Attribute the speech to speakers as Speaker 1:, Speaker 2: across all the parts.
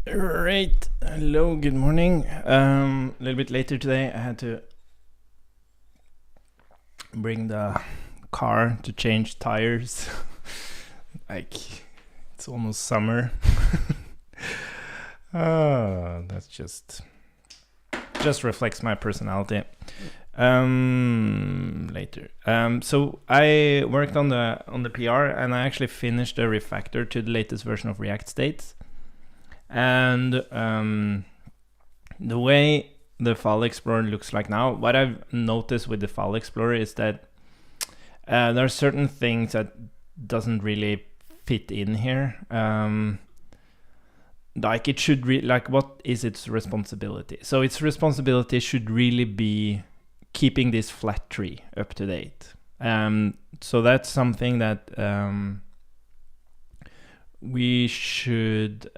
Speaker 1: Right. Hello, good morning. A little bit later today, I had to bring the car to change tires. Like, it's almost summer. That's just reflects my personality. Later. So I worked on the PR, and I actually finished a refactor to the latest version of React States. And the way the File Explorer looks like now, what I've noticed with the File Explorer is that there are certain things that doesn't really fit in here. Like it should like what is its responsibility? So its responsibility should really be keeping this flat tree up to date. So that's something that we should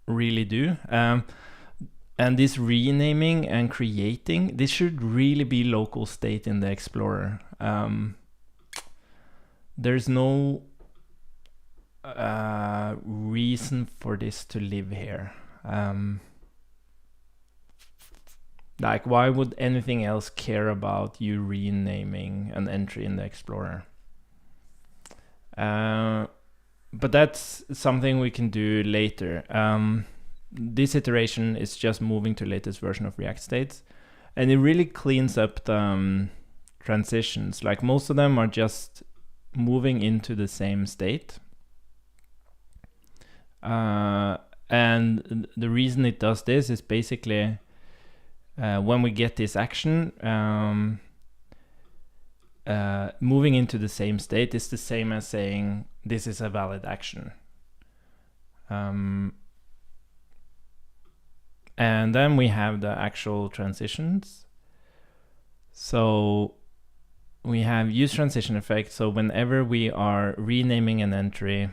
Speaker 1: really do. And this renaming and creating, this should really be local state in the Explorer. There's no reason for this to live here. Like, why would anything else care about you renaming an entry in the Explorer? But that's something we can do later. This iteration is just moving to latest version of React States, and it really cleans up the transitions. Like, most of them are just moving into the same state. And the reason it does this is basically when we get this action, moving into the same state is the same as saying this is a valid action. And then we have the actual transitions. So we have use transition effect. So whenever we are renaming an entry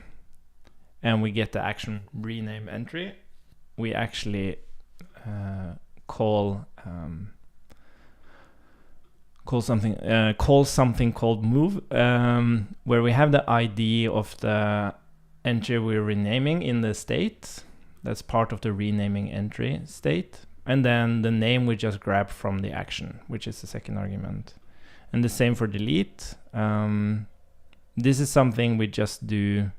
Speaker 1: and we get the action rename entry, we actually call something called move, where we have the ID of the entry we're renaming in the state. That's part of the renaming entry state. And then the name we just grab from the action, which is the second argument. And the same for delete. This is something we just do.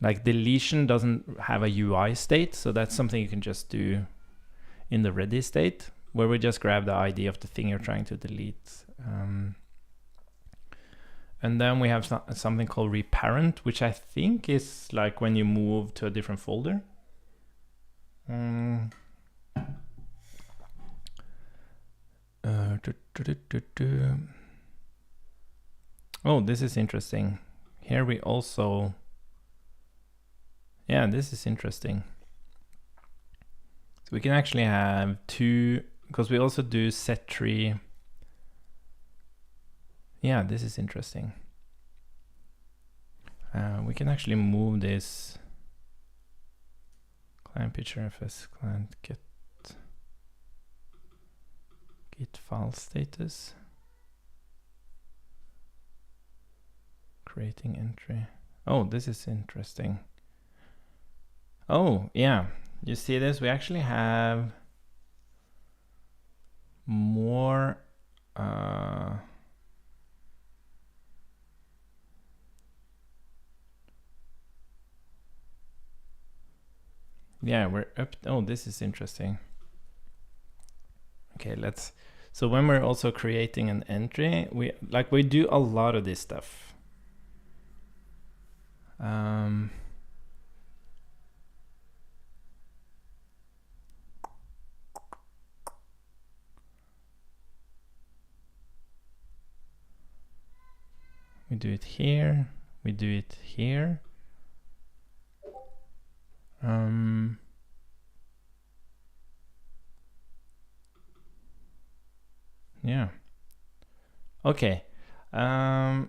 Speaker 1: Like, deletion doesn't have a UI state, so that's something you can just do in the ready state, where we just grab the ID of the thing you're trying to delete. And then we have something called reparent, which I think is like when you move to a different folder. Oh, this is interesting. Here we also... Yeah, this is interesting. So we can actually have two, because we also do set tree. Yeah, this is interesting. We can actually move this client picture fs client get file status, creating entry. Oh, this is interesting. Oh, yeah. You see this? We actually have more yeah, we're up. Oh, this is interesting. Okay, so when we're also creating an entry, we do a lot of this stuff. We do it here, we do it here. Yeah. Okay. And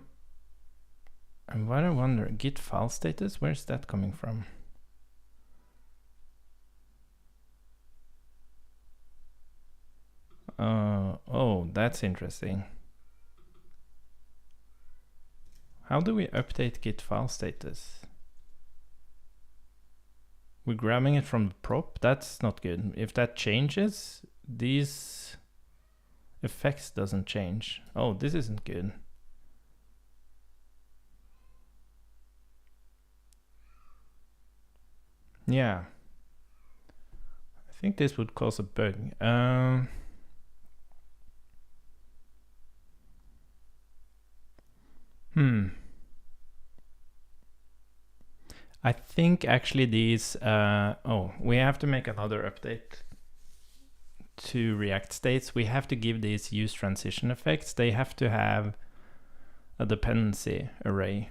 Speaker 1: what I wonder, git file status, where's that coming from? Oh, that's interesting. How do we update git file status? We're grabbing it from the prop. That's not good. If that changes, these effects doesn't change. Oh, this isn't good. Yeah. I think this would cause a bug. I think actually these, we have to make another update to React states. We have to give these use transition effects. They have to have a dependency array.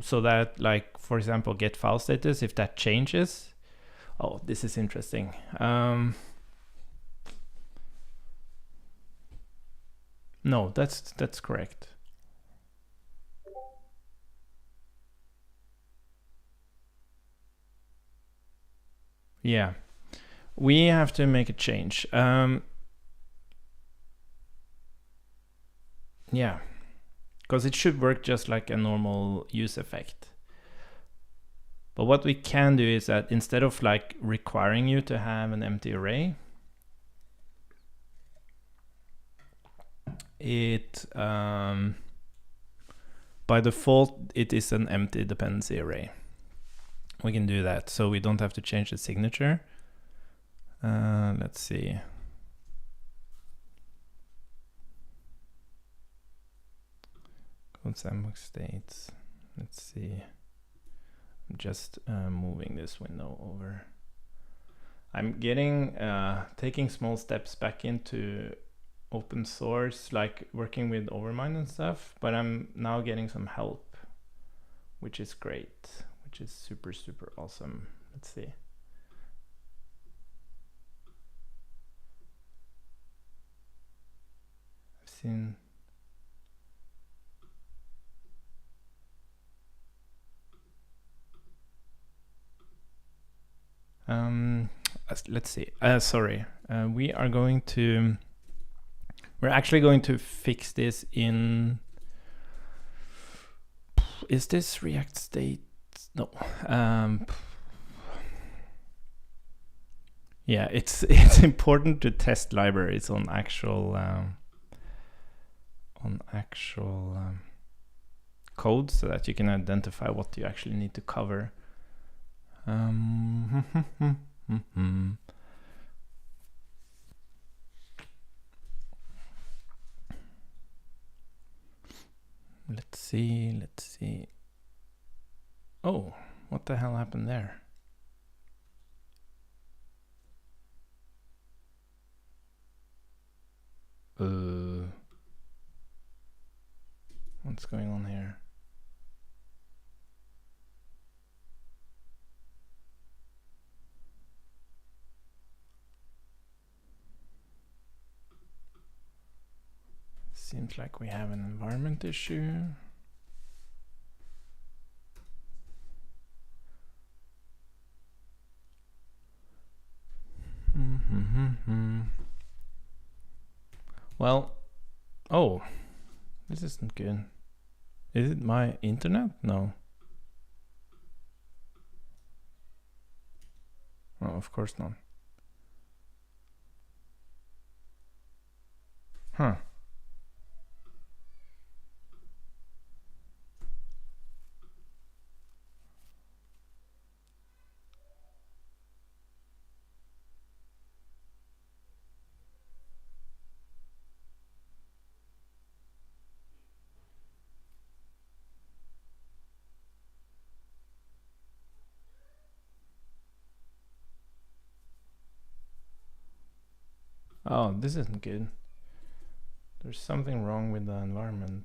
Speaker 1: So that, like, for example, get file status, if that changes, oh, this is interesting. No, that's correct. Yeah, we have to make a change. Yeah, because it should work just like a normal use effect. But what we can do is that instead of like requiring you to have an empty array, it by default it is an empty dependency array. We can do that, so we don't have to change the signature. Let's see. CodeSandbox states. Let's see. I'm just moving this window over. I'm getting taking small steps back into open source, like working with Overmind and stuff, but I'm now getting some help, which is great, which is super, super awesome. Let's see. I've seen let's see. Sorry, we are going to. We're actually going to fix this in. Is this React state? No. Yeah, it's important to test libraries on actual code so that you can identify what you actually need to cover. Let's see. Oh, what the hell happened there? What's going on here? Seems like we have an environment issue. Well, oh, this isn't good. Is it my internet? No. Oh, of course not. Huh. Oh, this isn't good. There's something wrong with the environment.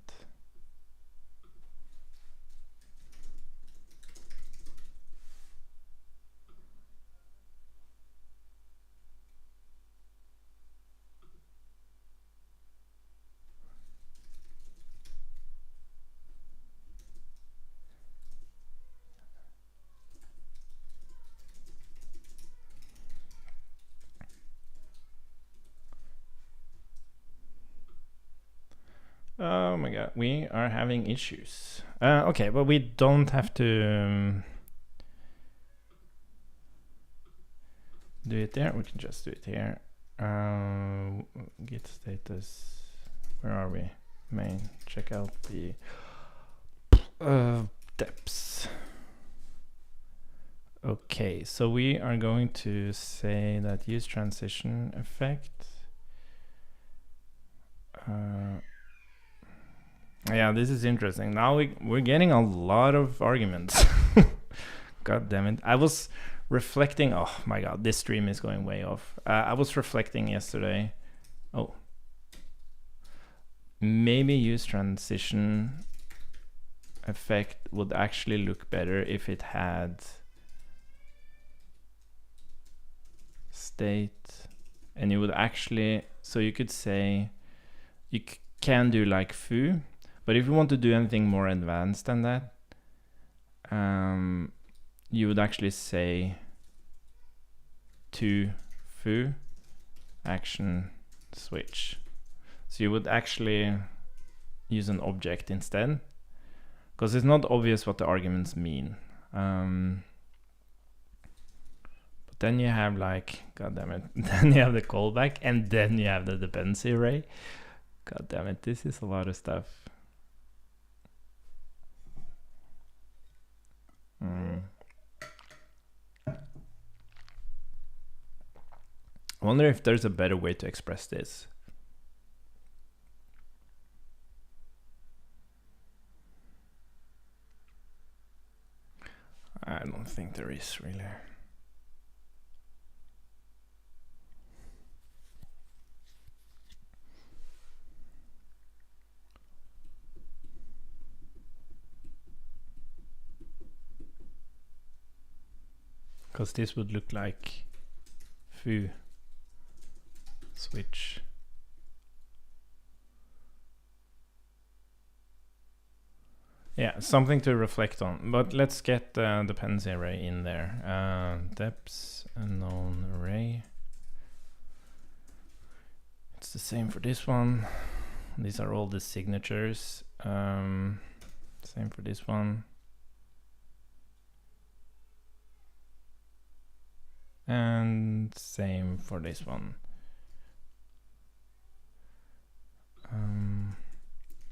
Speaker 1: Oh my god, we are having issues. Okay, but we don't have to do it there. We can just do it here. Git status. Where are we? Main. Check out the depths. Okay, so we are going to say that use transition effect. Yeah, this is interesting. Now we're getting a lot of arguments. God damn it. I was reflecting. Oh my god, this stream is going way off. I was reflecting yesterday. Oh. Maybe use transition effect would actually look better if it had state, and you would actually, so you could say you can do like foo, but if you want to do anything more advanced than that, you would actually say to foo action switch. So you would actually use an object instead, because it's not obvious what the arguments mean. But then you have like, god damn it, then you have the callback, and then you have the dependency array. God damn it, this is a lot of stuff. I wonder if there's a better way to express this. I don't think there is really. Because this would look like foo switch. Yeah, something to reflect on. But let's get the dependency array in there. Depths unknown array. It's the same for this one. These are all the signatures. Same for this one. And same for this one.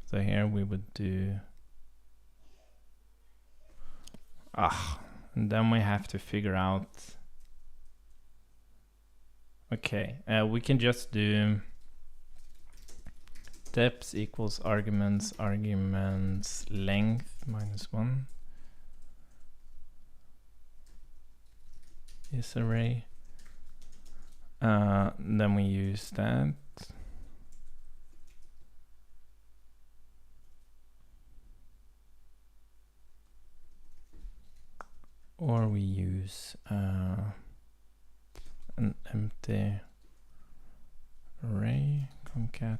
Speaker 1: So here we would do and then we have to figure out, okay, we can just do depth equals arguments length -1 is array. Then we use that. Or we use an empty array concat.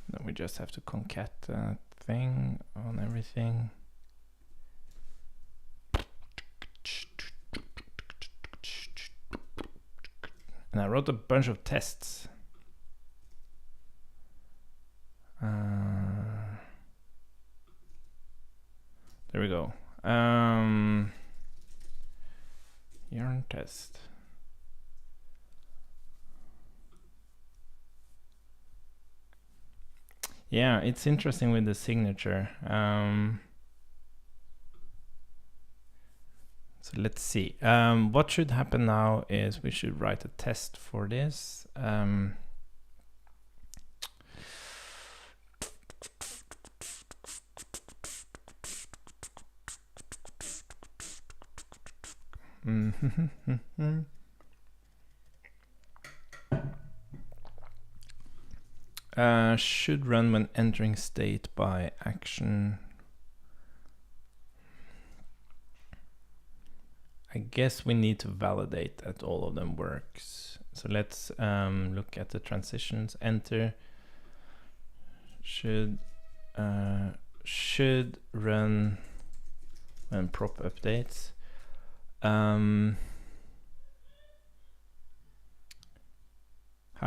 Speaker 1: Then we just have to concat that thing on everything. And I wrote a bunch of tests. There we go. Yarn test. Yeah, it's interesting with the signature. So let's see. What should happen now is we should write a test for this. Should run when entering state by action. I guess we need to validate that all of them works. So let's look at the transitions. Enter should run when prop updates. How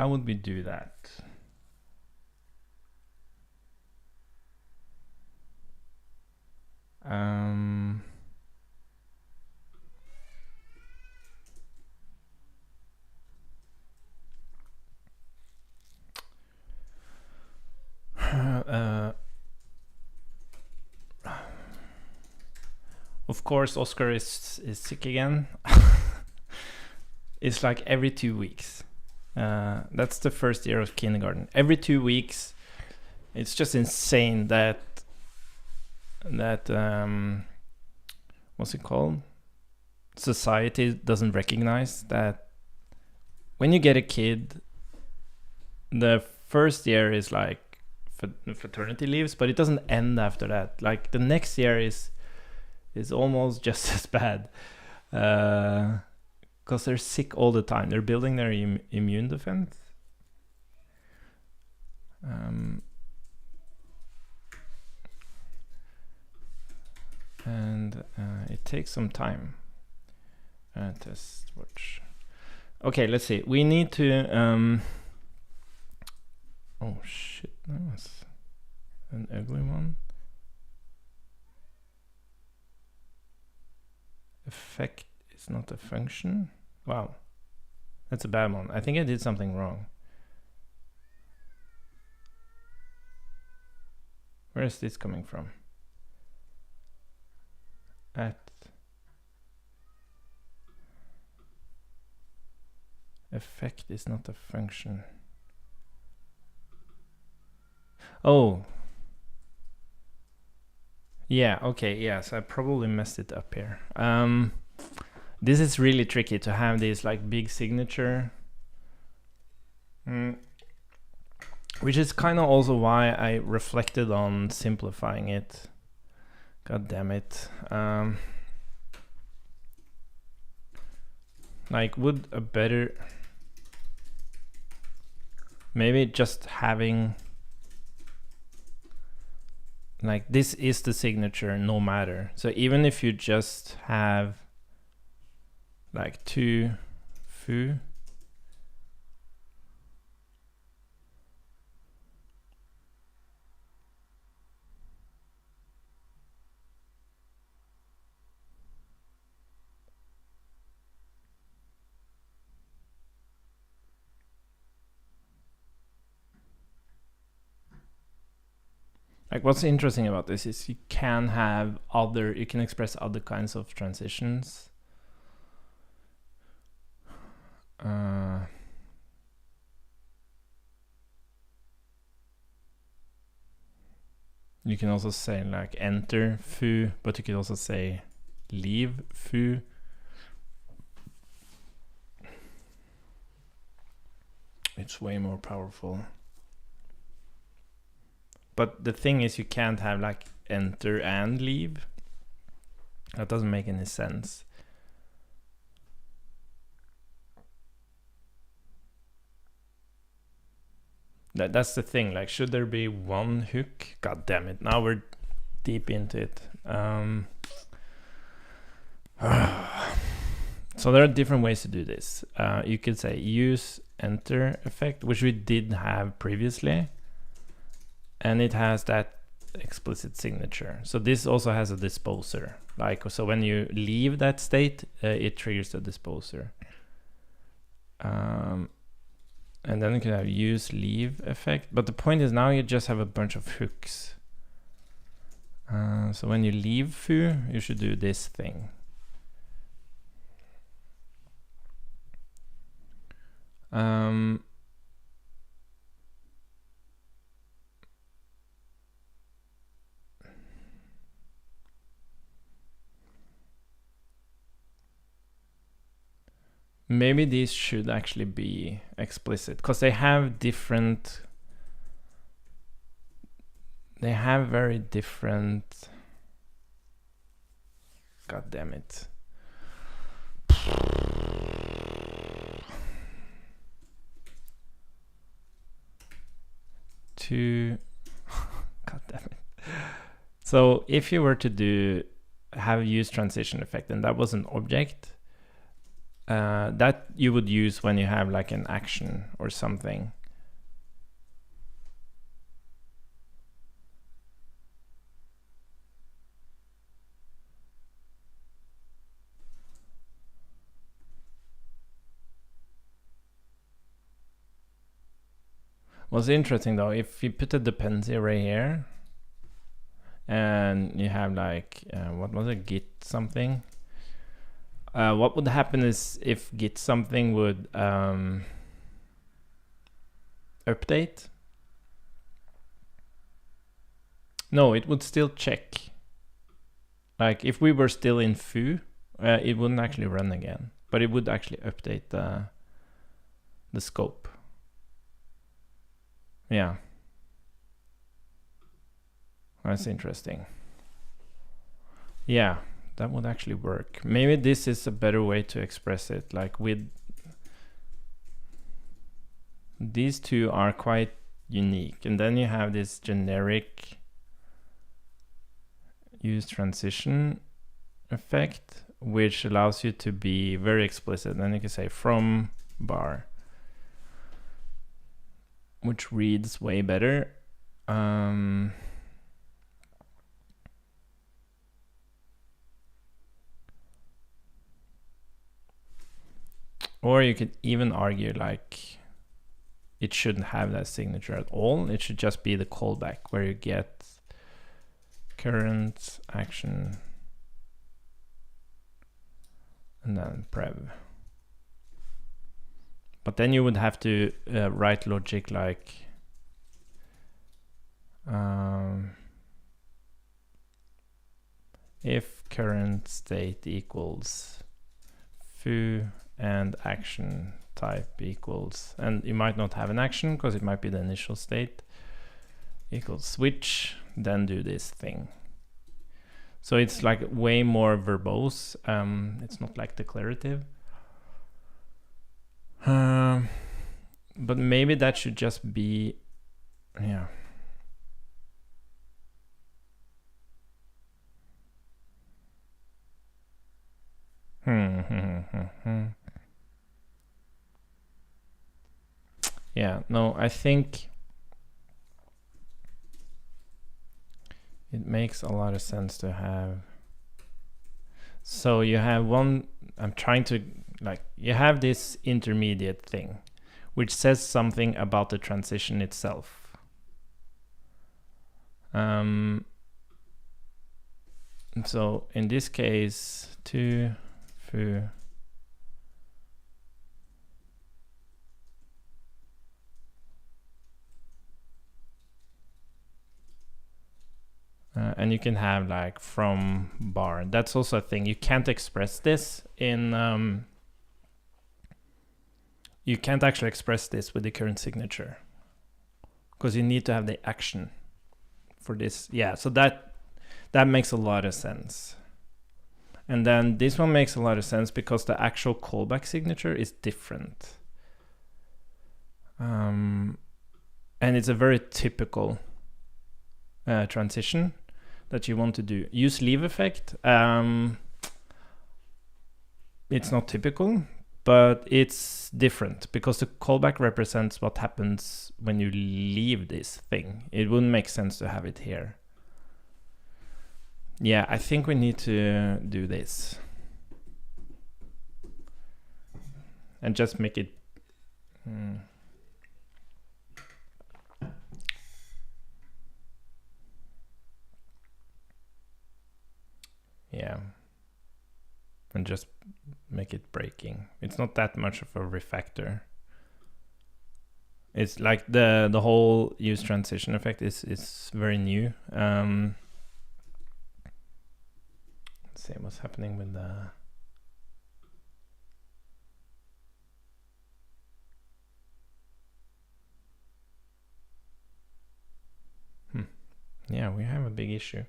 Speaker 1: would we do that? Of course, Oscar is sick again. It's like every 2 weeks. That's the first year of kindergarten. Every 2 weeks, it's just insane that what's it called? Society doesn't recognize that when you get a kid, the first year is like fraternity leaves, but it doesn't end after that. Like the next year is almost just as bad, because they're sick all the time. They're building their immune defense. And it takes some time. Test watch. Okay, let's see. We need to. Oh shit! That was an ugly one. Effect is not a function. Wow, that's a bad one. I think I did something wrong. Where is this coming from? At effect is not a function. Oh. Yeah, okay, yeah, so I probably messed it up here. This is really tricky to have this like big signature. Which is kind of also why I reflected on simplifying it. God damn it. Like, would a better... Maybe just having... Like, this is the signature no matter. So even if you just have like 2 foo, like what's interesting about this is you can have other, you can express other kinds of transitions. You can also say like enter foo, but you can also say leave foo. It's way more powerful. But the thing is, you can't have like enter and leave. That doesn't make any sense. That's the thing. Like, should there be one hook? God damn it! Now we're deep into it. So there are different ways to do this. You could say use enter effect, which we did have previously. And it has that explicit signature. So this also has a disposer. Like, so when you leave that state, it triggers the disposer. And then you can have use leave effect. But the point is now you just have a bunch of hooks. So when you leave foo, you should do this thing. Maybe these should actually be explicit because they have different. They have very different. God damn it. God damn it. So if you were to have use transition effect and that was an object, that you would use when you have like an action or something. What's interesting though, if you put a dependency array here, and you have like, what was it, git something? What would happen is if git something would update. No, it would still check. Like if we were still in foo, it wouldn't actually run again, but it would actually update the scope. Yeah. That's interesting. Yeah, that would actually work. Maybe this is a better way to express it. Like with these two are quite unique, and then you have this generic use transition effect, which allows you to be very explicit. Then you can say from bar, which reads way better. Or you could even argue like it shouldn't have that signature at all. It should just be the callback where you get current action and then prev. But then you would have to write logic like if current state equals foo and action type equals, and you might not have an action because it might be the initial state, equals switch, then do this thing. So it's like way more verbose. It's not like declarative. But maybe that should just be, yeah. Yeah, no, I think it makes a lot of sense to have. So you have one, I'm trying to, like, you have this intermediate thing, which says something about the transition itself. So in this case, to foo, and you can have like from bar. That's also a thing. You can't express this in, you can't actually express this with the current signature because you need to have the action for this. Yeah, so that makes a lot of sense. And then this one makes a lot of sense because the actual callback signature is different. And it's a very typical transition that you want to do. Use leave effect. It's not typical, but it's different because the callback represents what happens when you leave this thing. It wouldn't make sense to have it here. Yeah, I think we need to do this and just make it yeah, and just make it breaking. It's not that much of a refactor. It's like the whole use transition effect is very new. Let's see what's happening with the yeah, we have a big issue.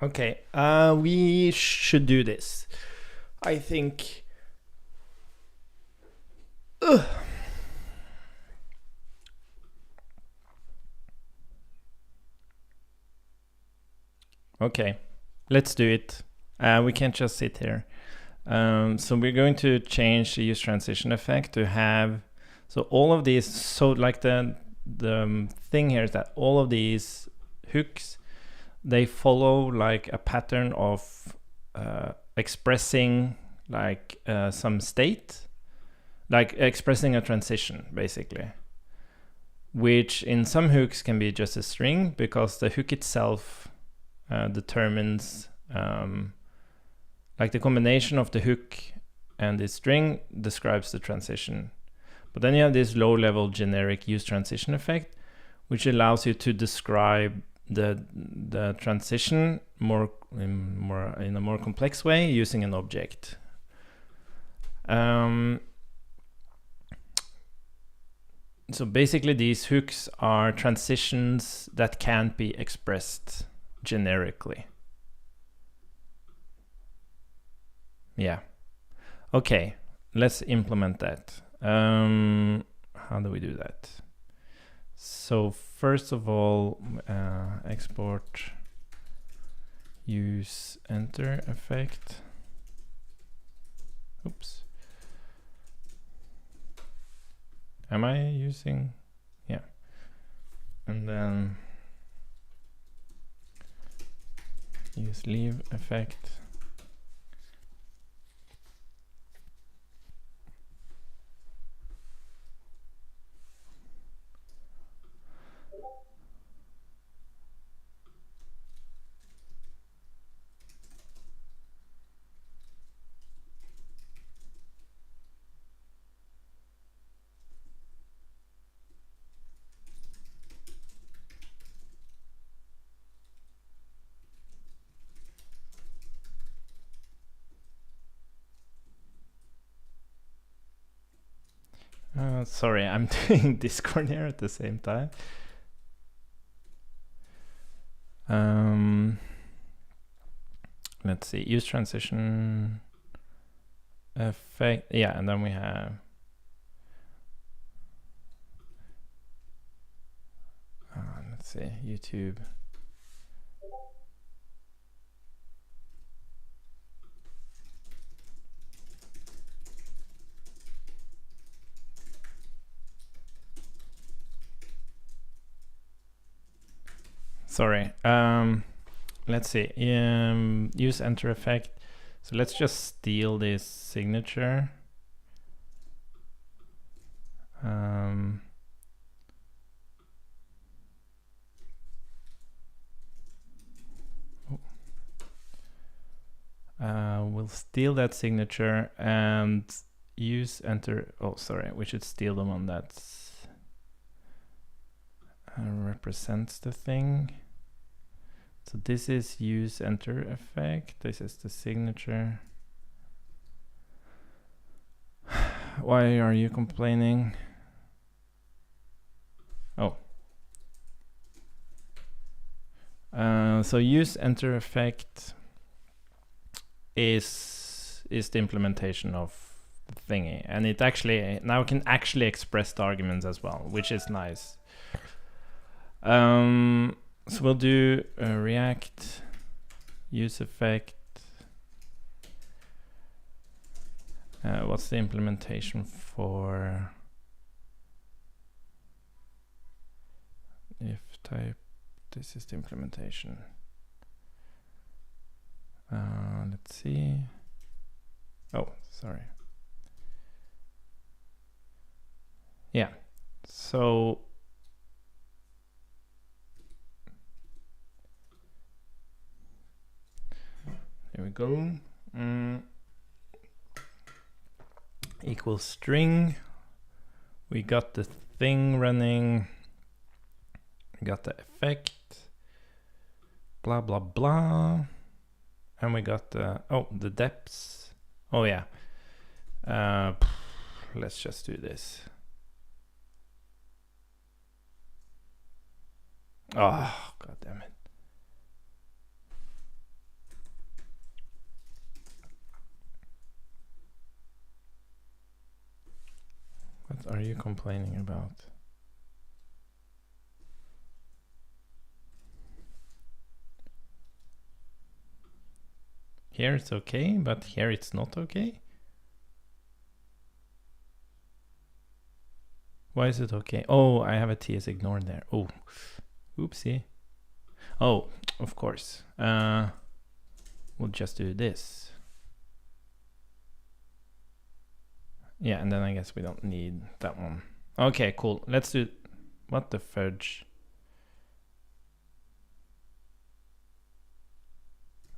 Speaker 1: Okay, we should do this. I think okay, let's do it. We can't just sit here. So we're going to change the use transition effect to have, so all of these, so like the thing here is that all of these hooks, they follow like a pattern of expressing like some state, like expressing a transition basically, which in some hooks can be just a string because the hook itself determines like the combination of the hook and the string describes the transition. But then you have this low-level generic use transition effect, which allows you to describe the transition in a more complex way using an object. So basically these hooks are transitions that can't be expressed generically. Yeah. Okay, let's implement that. How do we do that? So first of all, export use enter effect. Oops. Am I using? Yeah. And then use leave effect. Sorry, I'm doing Discord here at the same time. Let's see, use transition effect. Yeah, and then we have let's see, YouTube. Sorry. Let's see. Use enter effect. So let's just steal this signature. We'll steal that signature and use enter. Oh, sorry. We should steal the one that represents the thing. So this is use enter effect. This is the signature. Why are you complaining? Oh. So use enter effect is the implementation of the thingy, and it actually now can actually express the arguments as well, which is nice. So we'll do React use effect. What's the implementation for if type? This is the implementation. Let's see. Oh, sorry. Yeah. So here we go. Equals string. We got the thing running. We got the effect. Blah blah blah. And we got the the depths. Oh yeah. Let's just do this. Oh, god damn it. What are you complaining about? Here it's okay, but here it's not okay? Why is it okay? Oh, I have a TS ignored there. Oh, oopsie. Oh, of course. We'll just do this. Yeah, and then I guess we don't need that one. Okay, cool. Let's do... What the fudge?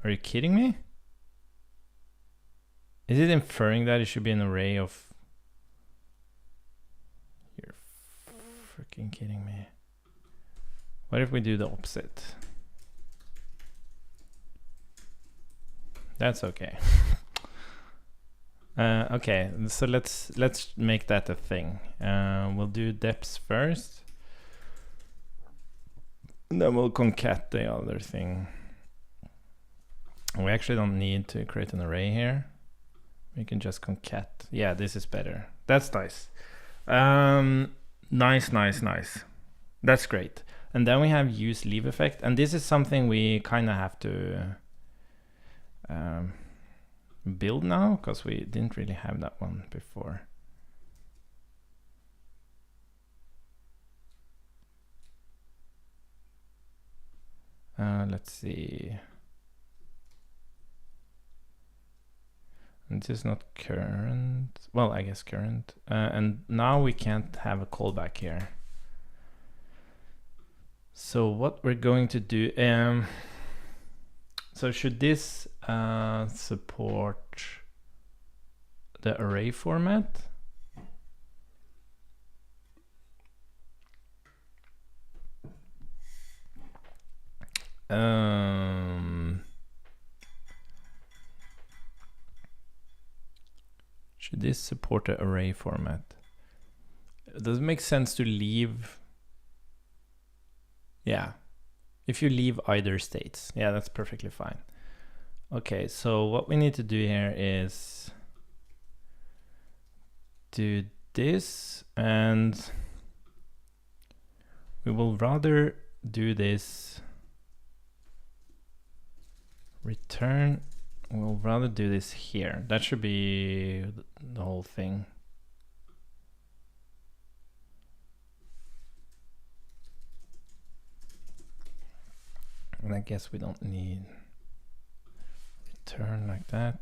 Speaker 1: Are you kidding me? Is it inferring that it should be an array of... You're freaking kidding me. What if we do the opposite? That's okay. Okay, so let's make that a thing. We'll do depths first. And then we'll concat the other thing. We actually don't need to create an array here. We can just concat. Yeah, this is better. That's nice. Nice. That's great. And then we have use leave effect. And this is something we kind of have to build now, because we didn't really have that one before. Let's see. And this is not current. Well, I guess current. And now we can't have a callback here. So what we're going to do, so should this support the array format? Should this support the array format? Does it make sense to leave? Yeah, if you leave either states, yeah, that's perfectly fine. Okay, so what we need to do here is do this, and we will rather do this return. We'll rather do this here. That should be the whole thing. And I guess we don't need return like that.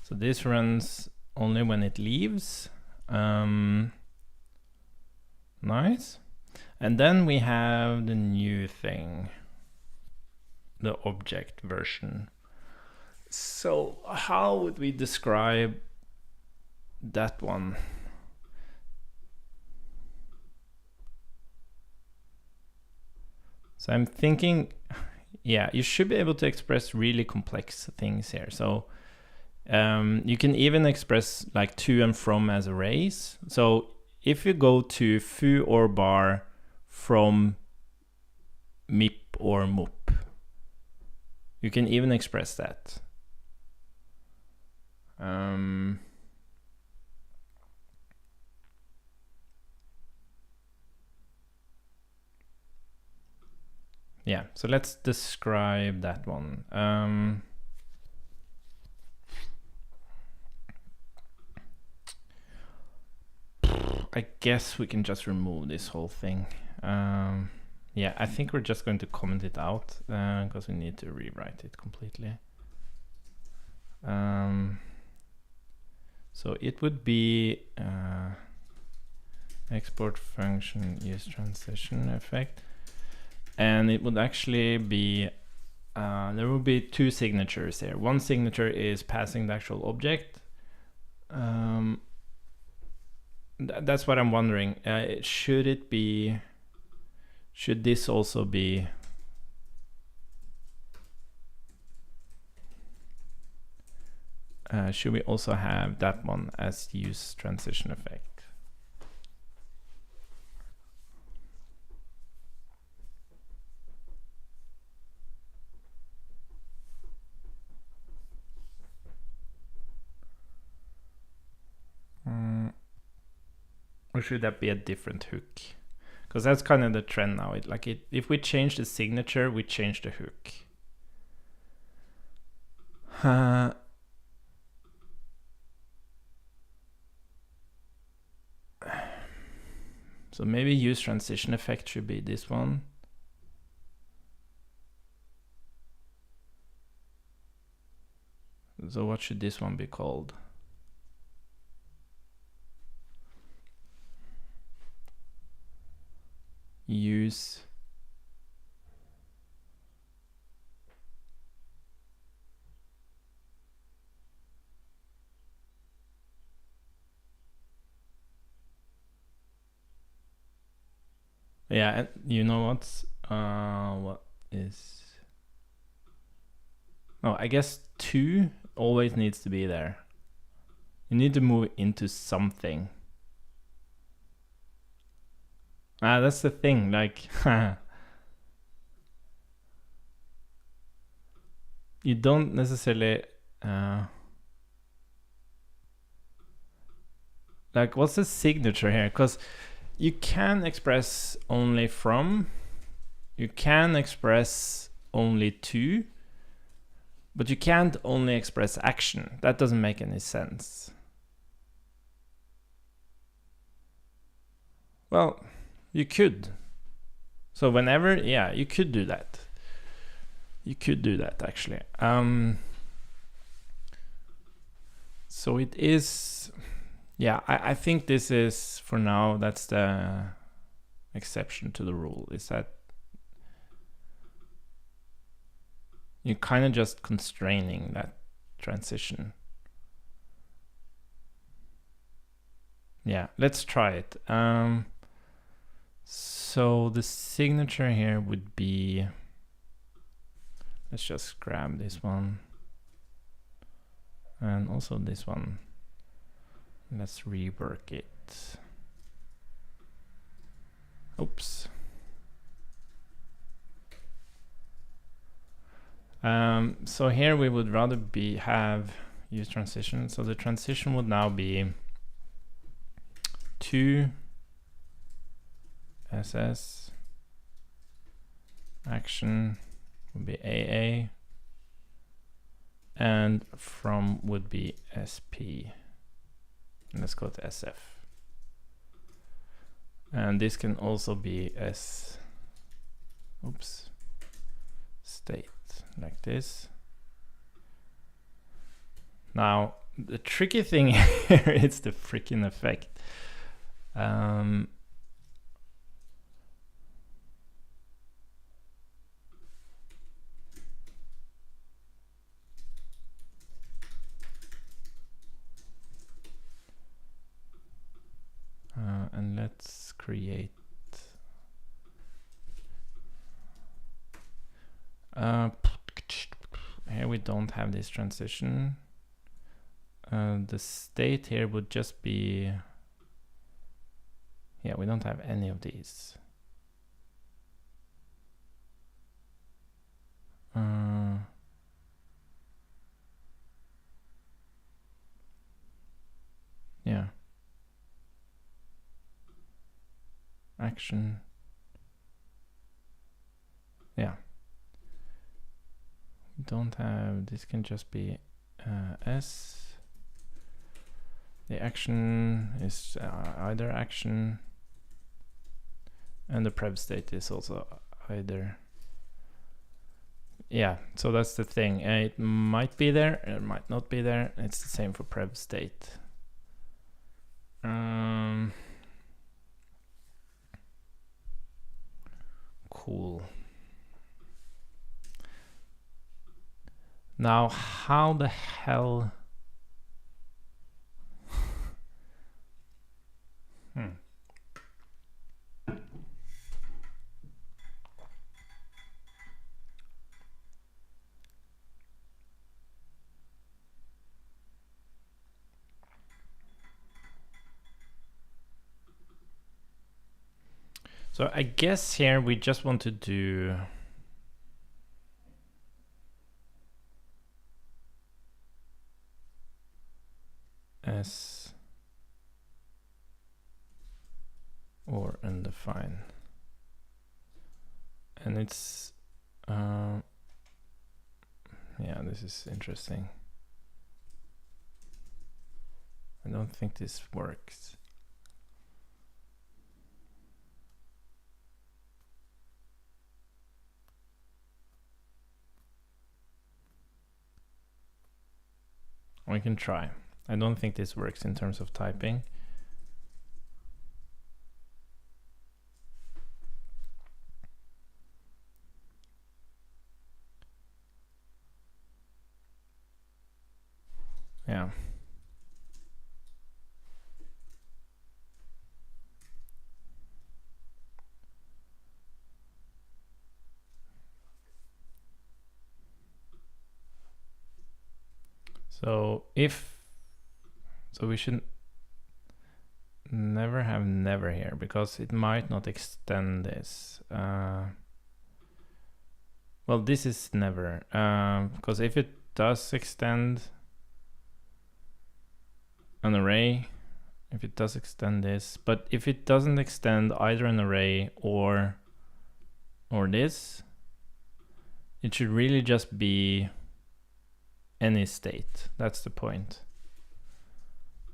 Speaker 1: So this runs only when it leaves. Nice. And then we have the new thing, the object version. So how would we describe that one? So I'm thinking, yeah, you should be able to express really complex things here. So you can even express like to and from as arrays. So if you go to foo or bar from mip or mup, you can even express that. Yeah, so let's describe that one. I guess we can just remove this whole thing. Yeah, I think we're just going to comment it out because we need to rewrite it completely. So it would be export function use transition effect, and it would actually be there will be two signatures here. One signature is passing the actual object. That's what I'm wondering. Should it be? Should this also be? Should we also have that one as use transition effect? Or should that be a different hook? Because that's kind of the trend now. If we change the signature, we change the hook. So maybe use transition effect should be this one. So what should this one be called? Use yeah, and you know what is, oh, I guess 2 always needs to be there. You need to move into something. That's the thing, like you don't necessarily like, what's the signature here? Because you can express only from, you can express only to, but you can't only express action. That doesn't make any sense. Well, you could. So whenever, yeah, you could do that. You could do that actually. So it is, yeah, I think this is, for now, that's the exception to the rule, is that you're kind of just constraining that transition. Yeah, let's try it. So the signature here would be, let's just grab this one and also this one. Let's rework it. Oops. So here we would rather have use transition. So the transition would now be to SS, action would be AA, and from would be SP. And let's go to SF. And this can also be state, like this. Now, the tricky thing here is the freaking effect. And let's create here we don't have this transition. The state here would just be, yeah, we don't have any of these. Yeah. Action. Yeah. We don't have, this can just be S. The action is either action, and the prev state is also either. Yeah, so that's the thing. It might be there, it might not be there. It's the same for prev state. Cool. Now, how the hell? So I guess here we just want to do S or undefined. And it's yeah, this is interesting. I don't think this works. We can try. I don't think this works in terms of typing. Yeah. So we should never have never here, because it might not extend this. Well, this is never, because if it does extend an array, if it does extend this, but if it doesn't extend either an array or this, it should really just be any state. That's the point.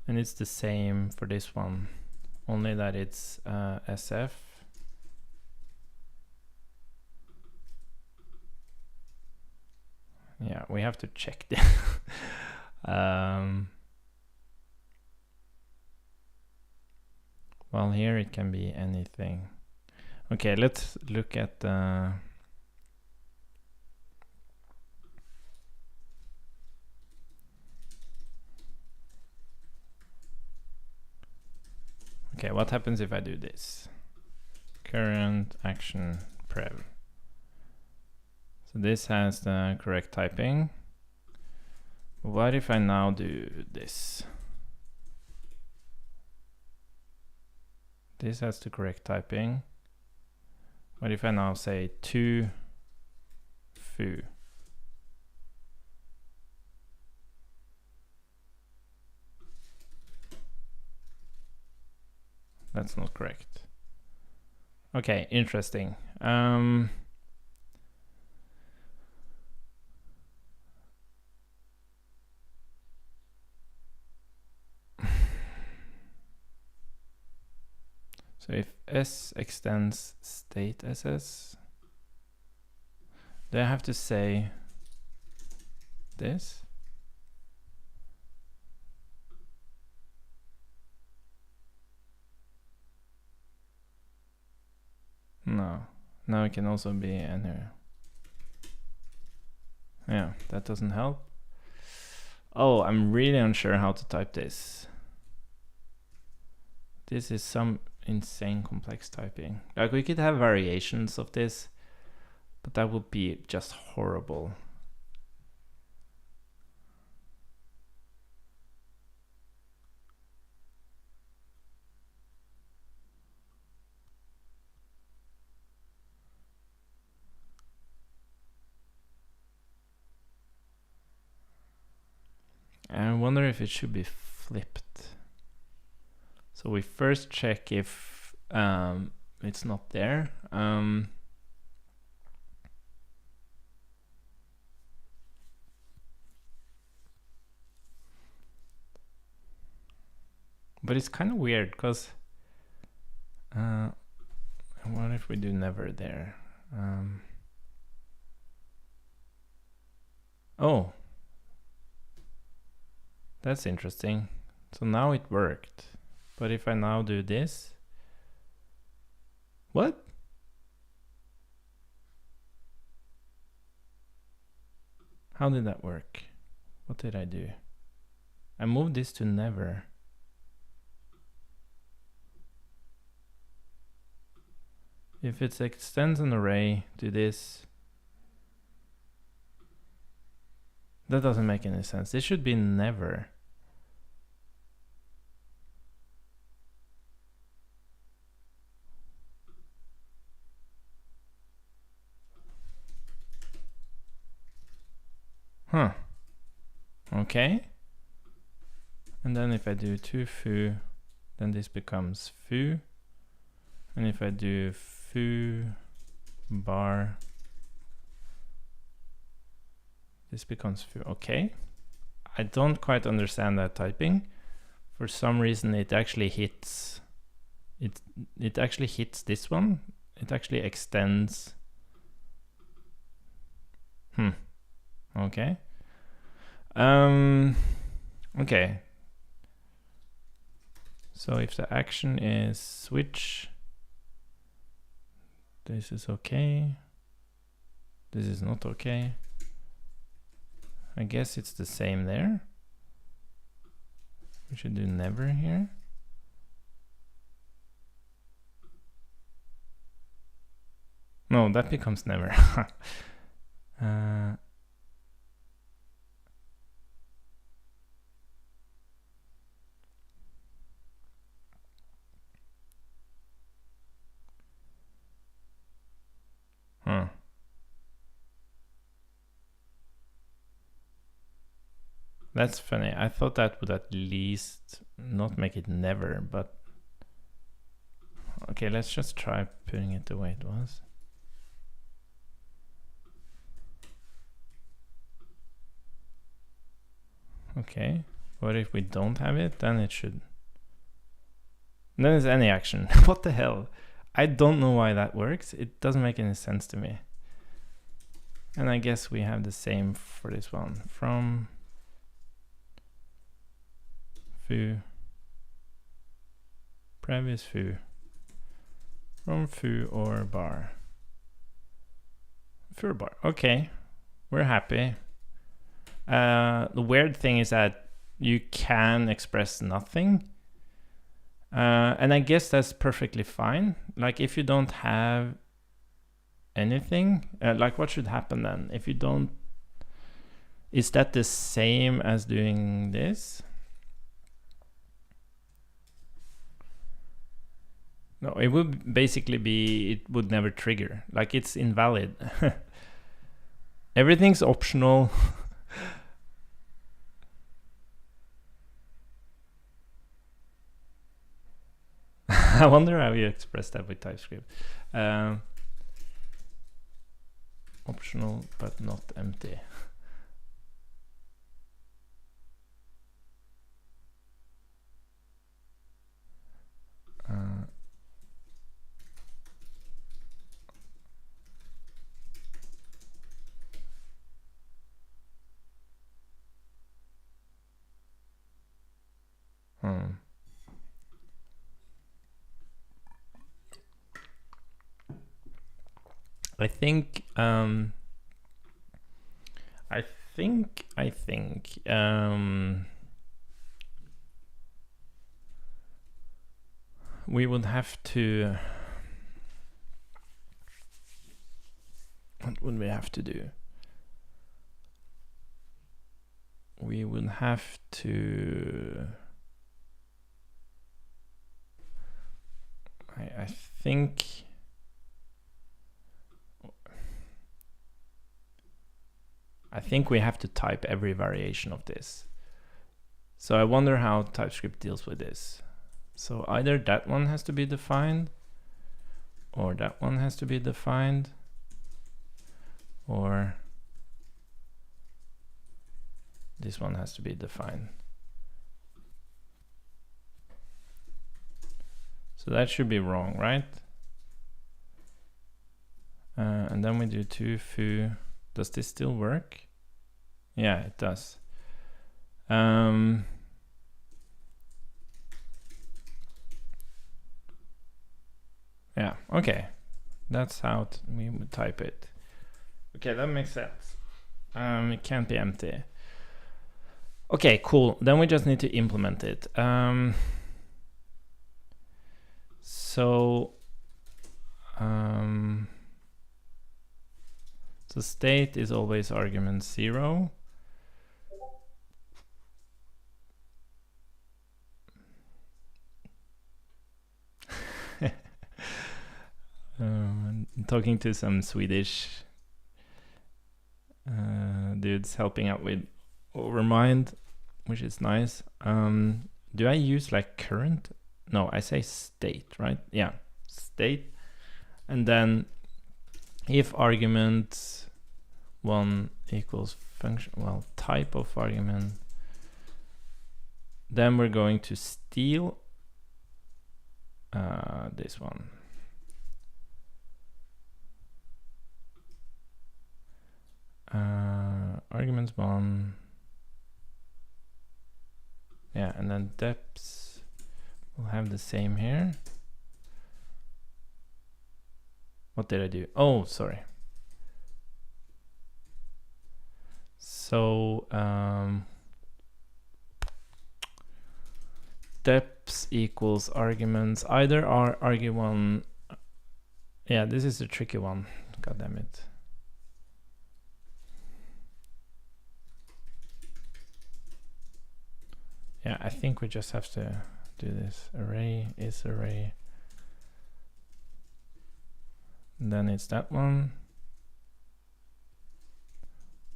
Speaker 1: And it's the same for this one, only that it's SF. Yeah, we have to check this. Well, here it can be anything. Okay, let's look at the okay, what happens if I do this? Current action prev. So this has the correct typing. What if I now do this? This has the correct typing. What if I now say to foo? That's not correct. Okay, interesting. So if S extends state SS, do I have to say this? No. Now it can also be anywhere. Yeah, that doesn't help. Oh, I'm really unsure how to type this. This is some insane complex typing. Like, we could have variations of this, but that would be just horrible. I wonder if it should be flipped. So we first check if it's not there. But it's kind of weird, because what if we do never there? Oh, that's interesting. So now it worked. But if I now do this, what? How did that work? What did I do? I moved this to never. If it extends an array to this, that doesn't make any sense. This should be never. Huh. Okay. And then if I do to foo, then this becomes foo. And if I do foo bar, this becomes foo. Okay. I don't quite understand that typing. For some reason it actually hits it actually hits this one. It actually extends. Okay. Okay. So if the action is switch, this is okay. This is not okay. I guess it's the same there. We should do never here. No, that becomes never. That's funny. I thought that would at least not make it never, but okay, let's just try putting it the way it was. Okay, what if we don't have it? Then it should. Then it's any action. What the hell? I don't know why that works. It doesn't make any sense to me. And I guess we have the same for this one. From foo, previous foo, from foo or bar. Foo or bar. Okay, we're happy. The weird thing is that you can express nothing. And I guess that's perfectly fine. Like if you don't have anything, like what should happen then? If you don't, is that the same as doing this? No, it would basically be, it would never trigger. Like it's invalid. Everything's optional. I wonder how you express that with TypeScript. Optional, but not empty. I think we would have to. What would we have to do? We would have to. I think. I think we have to type every variation of this. So I wonder how TypeScript deals with this. So either that one has to be defined, or that one has to be defined, or this one has to be defined. So that should be wrong, right? And then we do to foo. Does this still work? Yeah, it does. Yeah, okay. That's how we would type it. Okay, that makes sense. It can't be empty. Okay, cool. Then we just need to implement it. So state is always argument 0. Talking to some Swedish dudes helping out with Overmind, which is nice. Do I use like current? No, I say state, right? Yeah, state, and then if argument 1 equals function, well, type of argument, then we're going to steal this one. Argument 1, yeah, and then depths will have the same here. What did I do? Oh, sorry. So depths equals arguments, either are argu1. Yeah, this is a tricky one. God damn it. Yeah, I think we just have to do this. Array is array. And then it's that one.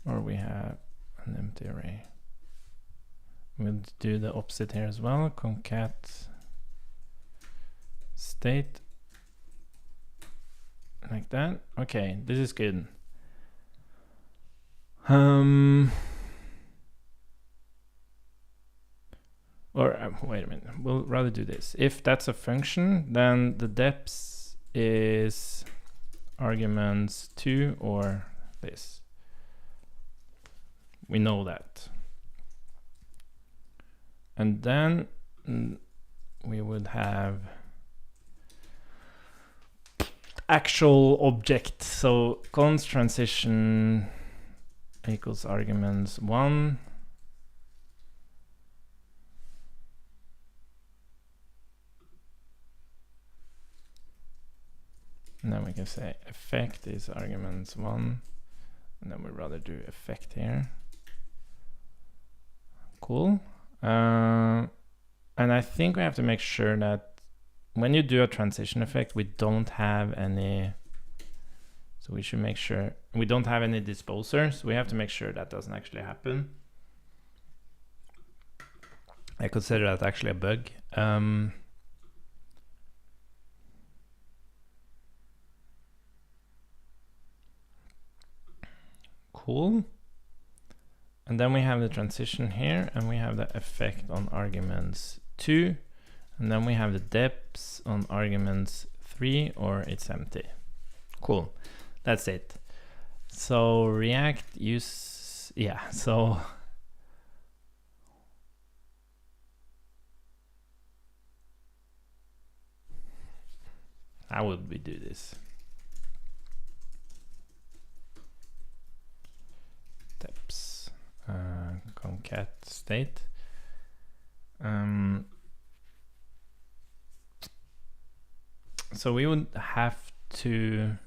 Speaker 1: Or we have an empty array. We'll do the opposite here as well. Concat state. Like that. Okay, this is good. Wait a minute, we'll rather do this. If that's a function, then the depths is arguments 2 or this. We know that. And then we would have actual object. So const transition equals arguments 1. And then we can say effect is arguments 1. And then we'd rather do effect here. Cool. And I think we have to make sure that when you do a transition effect, we don't have any. So we should make sure we don't have any disposer. So we have to make sure that doesn't actually happen. I consider that actually a bug. Cool. And then we have the transition here, and we have the effect on arguments 2, and then we have the depths on arguments 3, or it's empty. Cool. That's it. So React use, yeah, so how would we do this? Depths. Concat state. So we would have to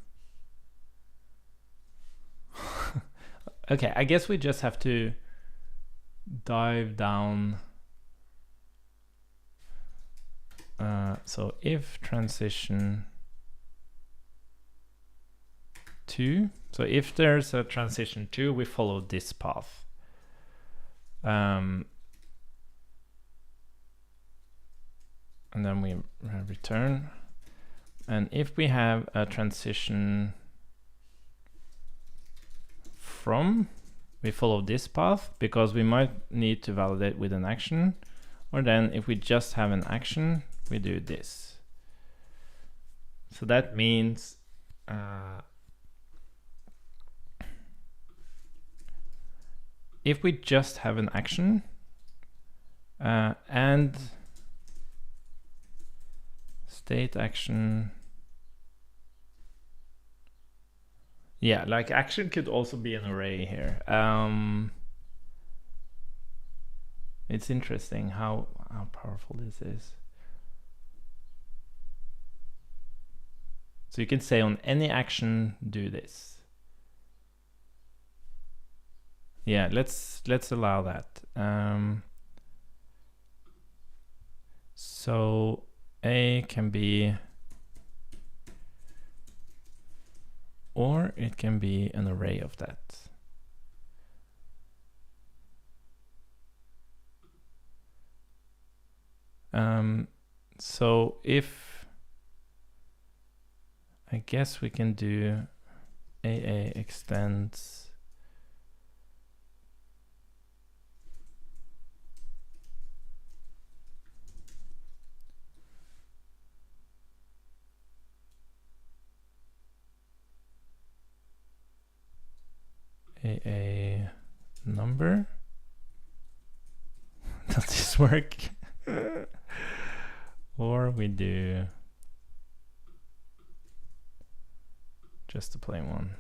Speaker 1: okay, I guess we just have to dive down. So if transition 2, so if there's a transition 2, we follow this path. And then we return. And if we have a transition from, we follow this path, because we might need to validate with an action. Or then if we just have an action, we do this. So that means if we just have an action and state action, yeah, like action could also be an array here. It's interesting how powerful this is. So you can say on any action, do this. Yeah, let's allow that. So A can be, or it can be an array of that. So if I guess we can do AA extends AA number. Does this work? Or we do just the plain one.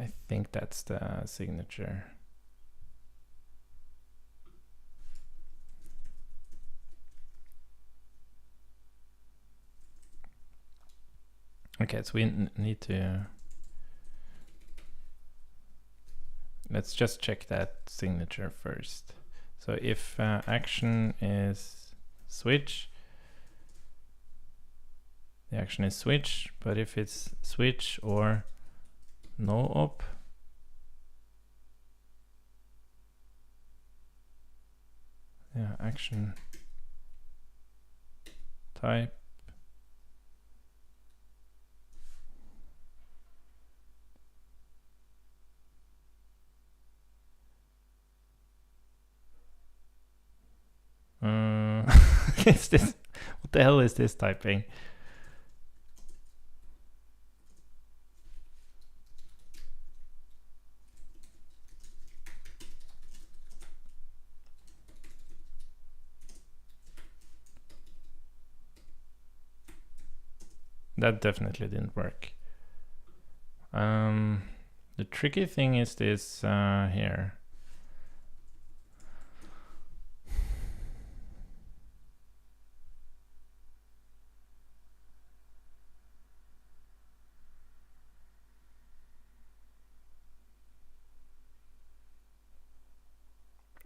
Speaker 1: I think that's the signature. Okay, so we need to, let's just check that signature first. So if action is switch, the action is switch, but if it's switch or no op, yeah, action type is this, what the hell is this typing? That definitely didn't work. The tricky thing is this here.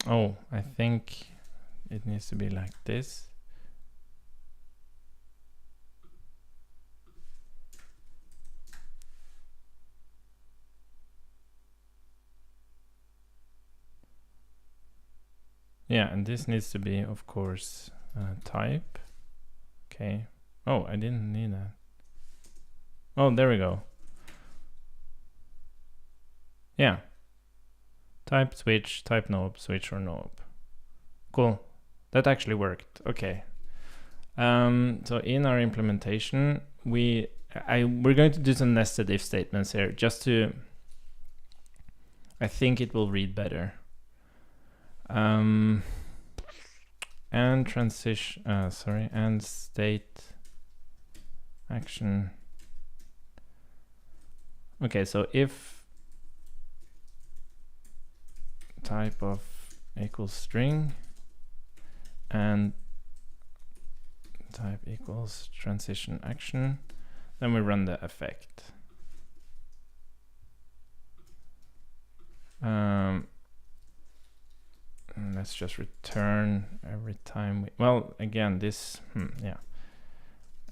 Speaker 1: Oh, I think it needs to be like this. Yeah, and this needs to be, of course, type. Okay. Oh, I didn't need that. Oh, there we go. Yeah. Type switch, type no op, switch or no op. Cool. That actually worked. Okay. So in our implementation, we're going to do some nested if statements here, just to, I think it will read better. And transition, and state action. Okay, so if type of equals string and type equals transition action, then we run the effect. Let's just return every time we, well, again, this, yeah.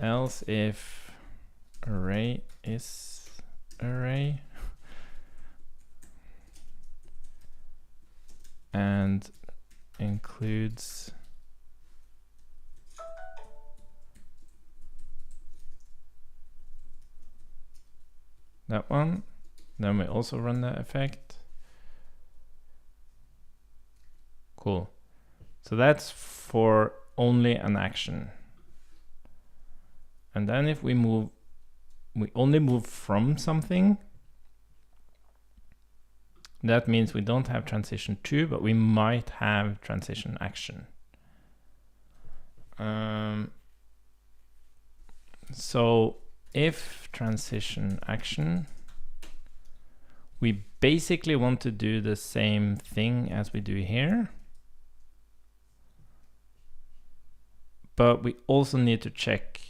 Speaker 1: Else if array is array and includes that one, then we also run the effect. Cool. So that's for only an action. And then if we move, we only move from something, that means we don't have transition to, but we might have transition action. So if transition action, we basically want to do the same thing as we do here, but we also need to check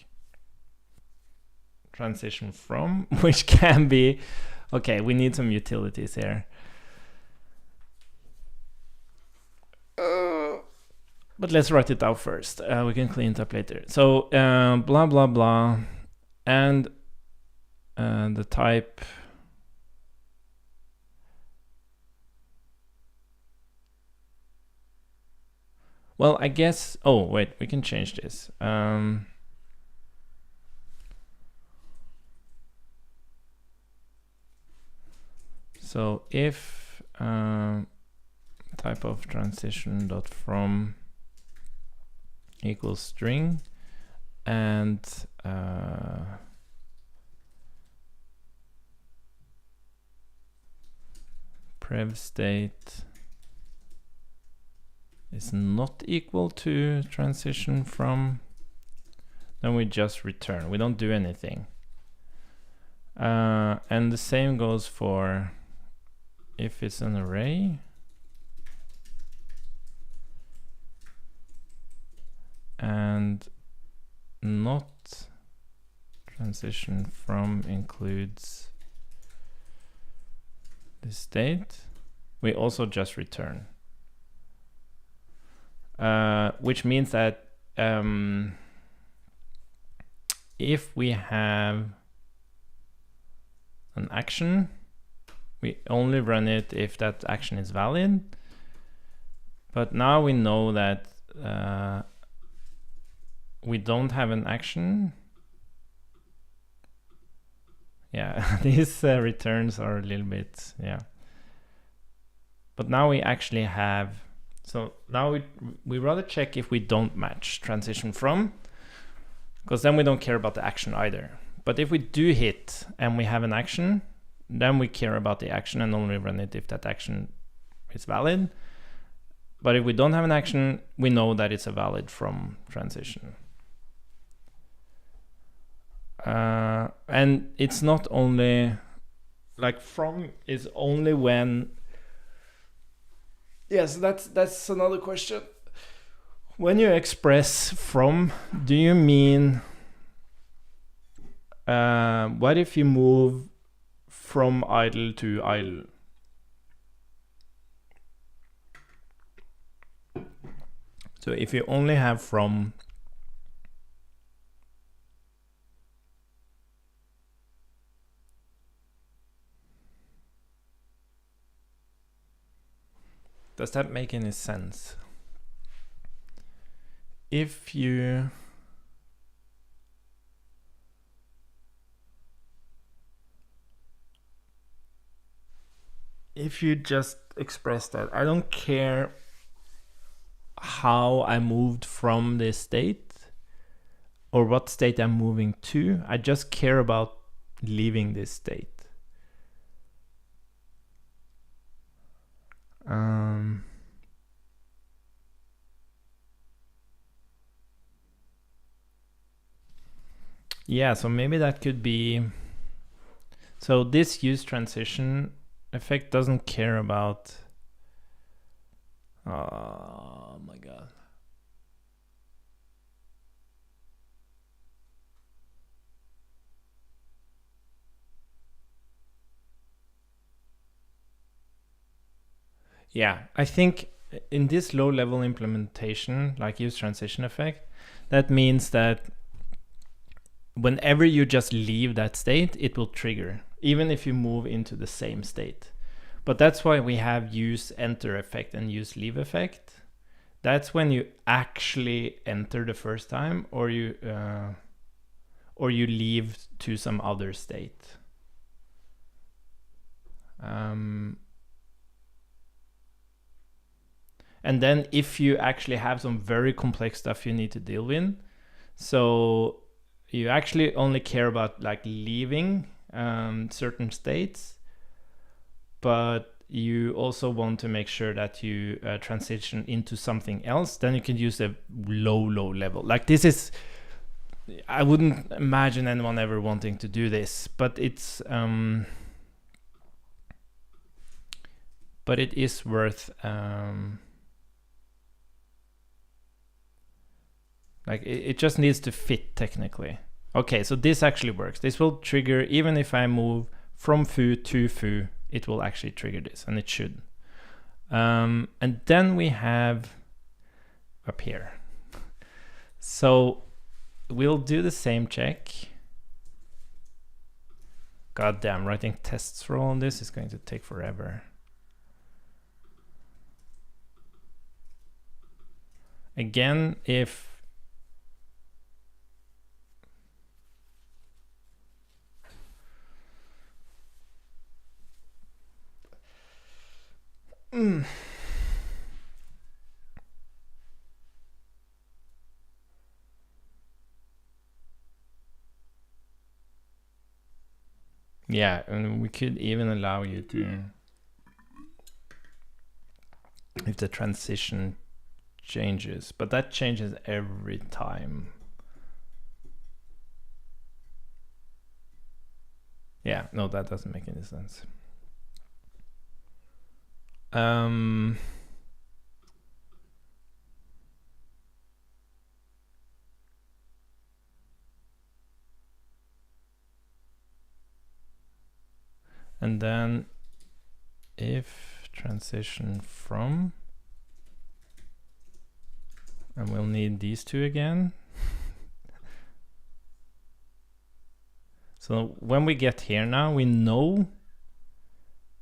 Speaker 1: transition from, which can be, okay, we need some utilities here. But let's write it out first. We can clean it up later. So blah, blah, blah, and the type. Well, I guess, oh, wait, we can change this. So if type of transition dot from equals string and prev state is not equal to transition from, then we just return. We don't do anything. And the same goes for if it's an array. And not transition from includes the state, we also just return. Which means that if we have an action, we only run it if that action is valid. But now we know that we don't have an action. Yeah, these returns are a little bit, yeah. But now we actually have, so now we rather check if we don't match transition from, because then we don't care about the action either. But if we do hit and we have an action, then we care about the action and only run it if that action is valid. But if we don't have an action, we know that it's a valid from transition. And it's not only, like from is only when, yes, that's another question. When you express from, do you mean, what if you move from idle to idle? So if you only have from, does that make any sense? If you just express that, I don't care how I moved from this state or what state I'm moving to, I just care about leaving this state. Yeah, so maybe that could be, so this use transition effect doesn't care about, oh my god. Yeah, I think in this low level implementation, like use transition effect, that means that whenever you just leave that state, it will trigger, even if you move into the same state. But that's why we have use enter effect and use leave effect. That's when you actually enter the first time, or you leave to some other state. And then if you actually have some very complex stuff you need to deal with, so you actually only care about like leaving certain states, but you also want to make sure that you transition into something else, then you can use a low level. Like this is, I wouldn't imagine anyone ever wanting to do this, but it's but it is worth like it just needs to fit technically. Okay, so this actually works. This will trigger even if I move from foo to foo, it will actually trigger this, and it should. And then we have up here. So we'll do the same check. God damn, writing tests for all of this is going to take forever. Again, if Yeah, and we could even allow you to, if the transition changes, but that changes every time. Yeah, no, that doesn't make any sense. And then if transition from, and we'll need these two again. So when we get here now, we know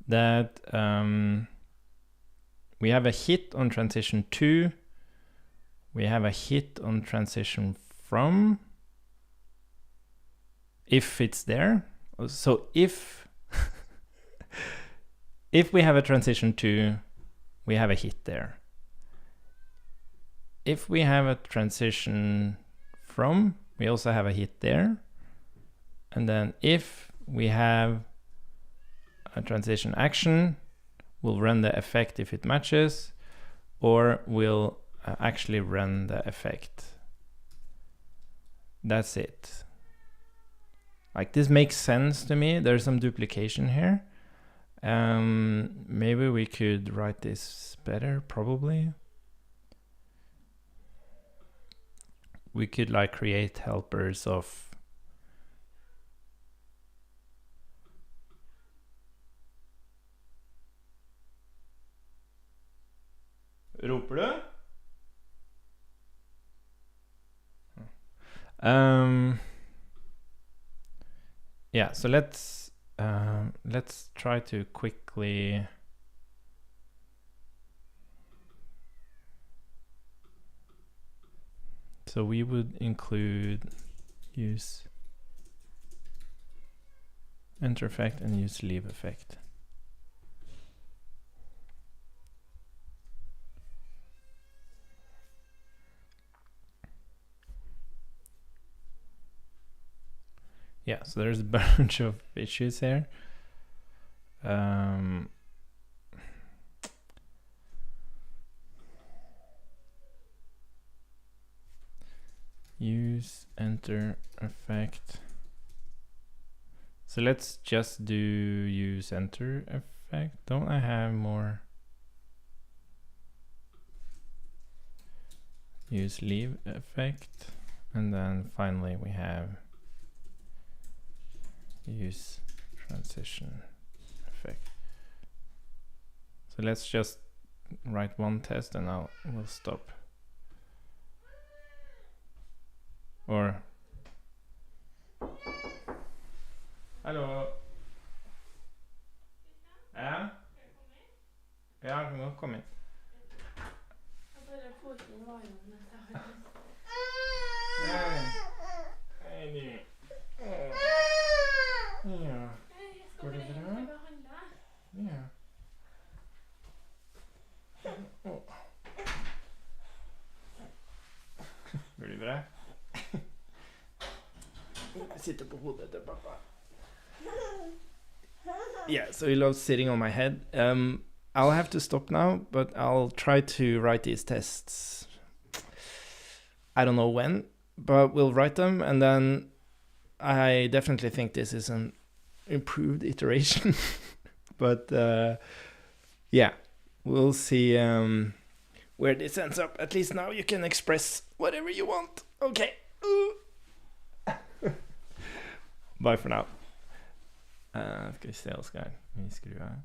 Speaker 1: that we have a hit on transition to, we have a hit on transition from, if it's there. So if if we have a transition to, we have a hit there. If we have a transition from, we also have a hit there. And then if we have a transition action, we'll run the effect if it matches, or we'll actually run the effect. That's it. Like, this makes sense to me. There's some duplication here. Maybe we could write this better, probably. We could like create helpers of Roper du? Yeah, so let's try to quickly so we would include use enter effect and use leave effect. Yeah, so there's a bunch of issues here. Use enter effect. So let's just do use enter effect. Don't I have more? Use leave effect. And then finally we have use transition effect. So let's just write one test and we'll stop. Or hallo. Ja? Ja, du må komme inn. Hej. Ja. Går det bra? Ja. Går det bra? Sitter på hodet til pappa. Yeah, so he loves sitting on my head. I'll have to stop now, but I'll try to write these tests. I don't know when, but we'll write them, and then I definitely think this is an improved iteration. But yeah, we'll see where this ends up. At least now you can express whatever you want. Okay. Bye for now. Ska vi se, Oskar. Vi skruvar.